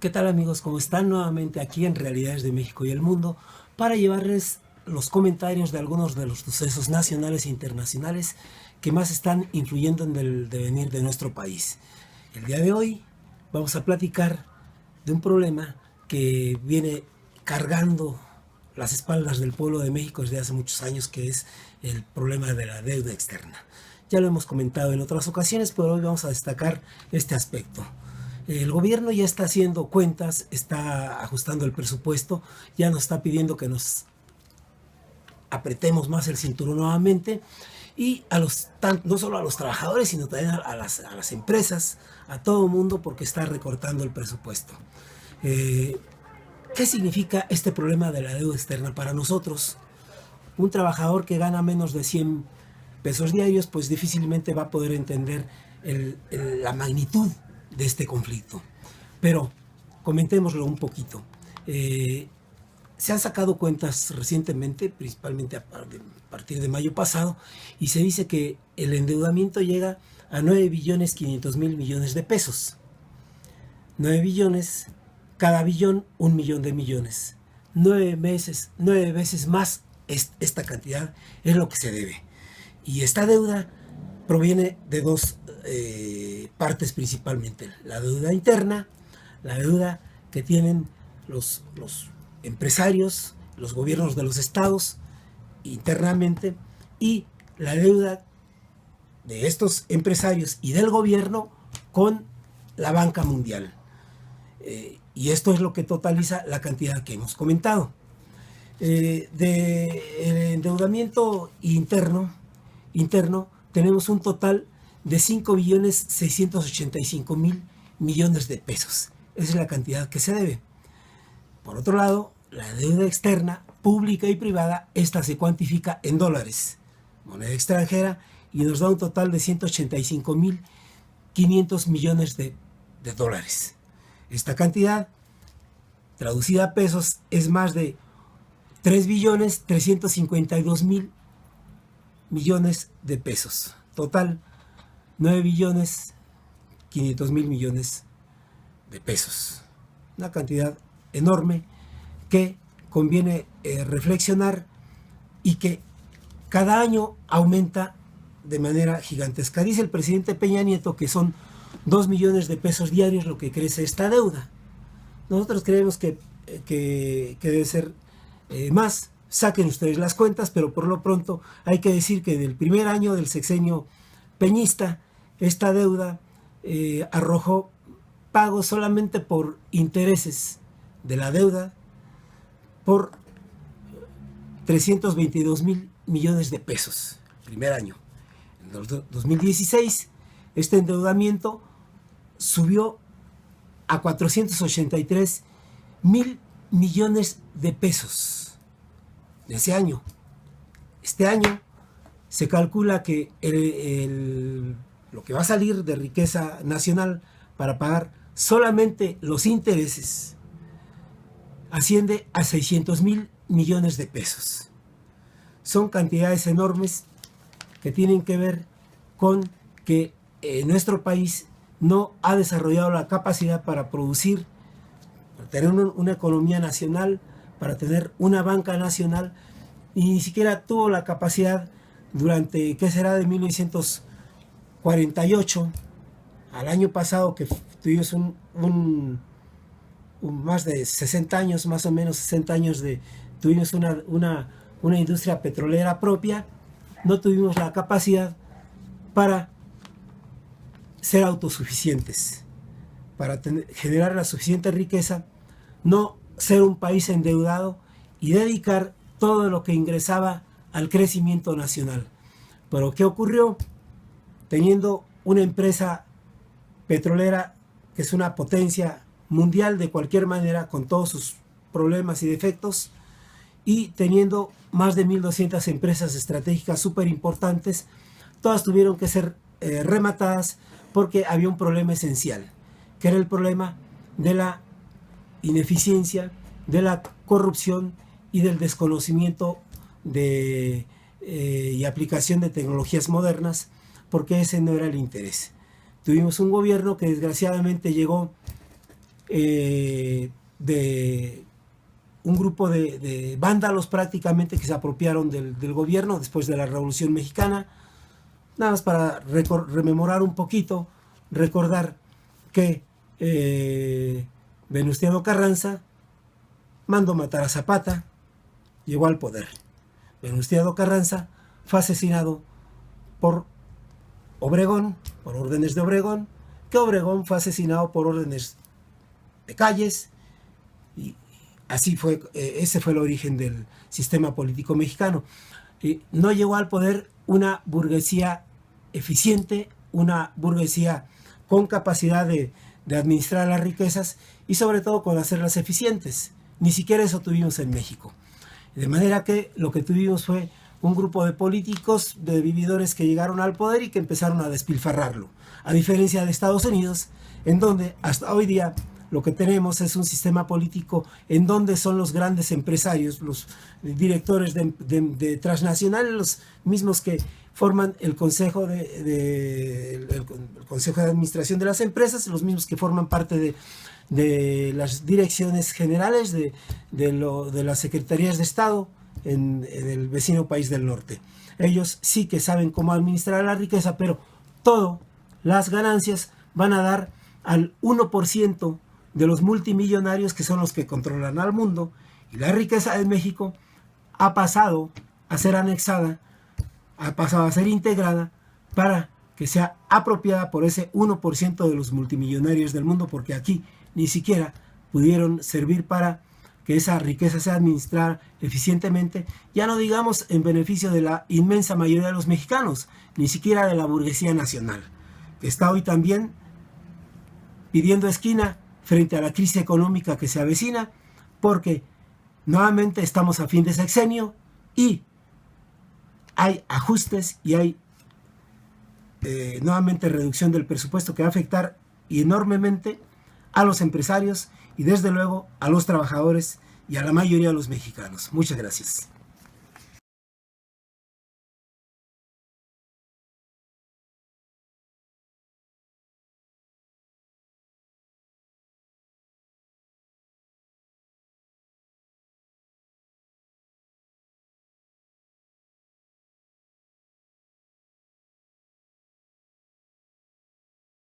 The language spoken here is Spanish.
¿Qué tal amigos? ¿Cómo están? Nuevamente aquí en Realidades de México y el Mundo para llevarles los comentarios de algunos de los sucesos nacionales e internacionales que más están influyendo en el devenir de nuestro país. El día de hoy vamos a platicar de un problema que viene cargando las espaldas del pueblo de México desde hace muchos años, que es el problema de la deuda externa. Ya lo hemos comentado en otras ocasiones, pero hoy vamos a destacar este aspecto. El gobierno ya está haciendo cuentas, está ajustando el presupuesto, ya nos está pidiendo que nos apretemos más el cinturón nuevamente y no solo a los trabajadores, sino también a las empresas, a todo el mundo, porque está recortando el presupuesto. ¿Qué significa este problema de la deuda externa para nosotros? Un trabajador que gana menos de 100 pesos diarios, pues difícilmente va a poder entender la magnitud de este conflicto. Pero comentémoslo un poquito. Se han sacado cuentas recientemente, principalmente a partir de mayo pasado, y se dice que el endeudamiento llega a 9.500.000.000.000 de pesos. 9 billones, cada billón, 1.000.000 de millones. 9 veces más esta cantidad es lo que se debe. Y esta deuda proviene de dos partes principalmente: la deuda interna, la deuda que tienen los empresarios, los gobiernos de los estados internamente, y la deuda de estos empresarios y del gobierno con la banca mundial. Y esto es lo que totaliza la cantidad que hemos comentado. El endeudamiento interno tenemos un total de 5.685.000.000.000 de pesos. Esa es la cantidad que se debe. Por otro lado, la deuda externa, pública y privada, esta se cuantifica en dólares, moneda extranjera, y nos da un total de 185.500 millones de dólares. Esta cantidad, traducida a pesos, es más de 3.352.000.000.000 de pesos. Total, 9.500.000.000.000 de pesos. Una cantidad enorme que conviene reflexionar y que cada año aumenta de manera gigantesca. Dice el presidente Peña Nieto que son 2 millones de pesos diarios lo que crece esta deuda. Nosotros creemos que debe ser más. Saquen ustedes las cuentas, pero por lo pronto hay que decir que del primer año del sexenio peñista, esta deuda arrojó pagos solamente por intereses de la deuda por 322.000.000.000 de pesos, primer año. En el 2016, este endeudamiento subió a 483.000.000.000 de pesos. De ese año. Este año se calcula que lo que va a salir de riqueza nacional para pagar solamente los intereses asciende a 600.000.000.000 de pesos. Son cantidades enormes que tienen que ver con que nuestro país no ha desarrollado la capacidad para producir, para tener una economía nacional, para tener una banca nacional, y ni siquiera tuvo la capacidad durante, ¿qué será?, de 1948 al año pasado, que tuvimos más de 60 años, más o menos 60 años tuvimos una industria petrolera propia. No tuvimos la capacidad para ser autosuficientes, para generar la suficiente riqueza, no ser un país endeudado y dedicar todo lo que ingresaba al crecimiento nacional. Pero ¿qué ocurrió? Teniendo una empresa petrolera que es una potencia mundial de cualquier manera, con todos sus problemas y defectos, y teniendo más de 1.200 empresas estratégicas súper importantes, todas tuvieron que ser rematadas porque había un problema esencial, que era el problema de la ineficiencia, de la corrupción y del desconocimiento y aplicación de tecnologías modernas, porque ese no era el interés. Tuvimos un gobierno que desgraciadamente llegó de un grupo de vándalos prácticamente que se apropiaron del gobierno después de la Revolución Mexicana. Nada más para rememorar un poquito, recordar que Venustiano Carranza mandó matar a Zapata, llegó al poder. Venustiano Carranza fue asesinado por Obregón, por órdenes de Obregón, que Obregón fue asesinado por órdenes de Calles, y así fue, ese fue el origen del sistema político mexicano. No llegó al poder una burguesía eficiente, una burguesía con capacidad de administrar las riquezas y sobre todo con hacerlas eficientes. Ni siquiera eso tuvimos en México. De manera que lo que tuvimos fue un grupo de políticos, de vividores que llegaron al poder y que empezaron a despilfarrarlo. A diferencia de Estados Unidos, en donde hasta hoy día lo que tenemos es un sistema político en donde son los grandes empresarios, los directores de transnacionales, los mismos que forman el consejo el consejo de administración de las empresas, los mismos que forman parte de las direcciones generales de las secretarías de Estado en el vecino país del norte. Ellos sí que saben cómo administrar la riqueza, pero todas las ganancias van a dar al 1% de los multimillonarios, que son los que controlan al mundo, y la riqueza de México ha pasado a ser anexada, ha pasado a ser integrada para que sea apropiada por ese 1% de los multimillonarios del mundo, porque aquí ni siquiera pudieron servir para que esa riqueza sea administrada eficientemente, ya no digamos en beneficio de la inmensa mayoría de los mexicanos, ni siquiera de la burguesía nacional, que está hoy también pidiendo esquina frente a la crisis económica que se avecina, porque nuevamente estamos a fin de sexenio y hay ajustes y hay nuevamente reducción del presupuesto que va a afectar enormemente a los empresarios y desde luego a los trabajadores y a la mayoría de los mexicanos. Muchas gracias.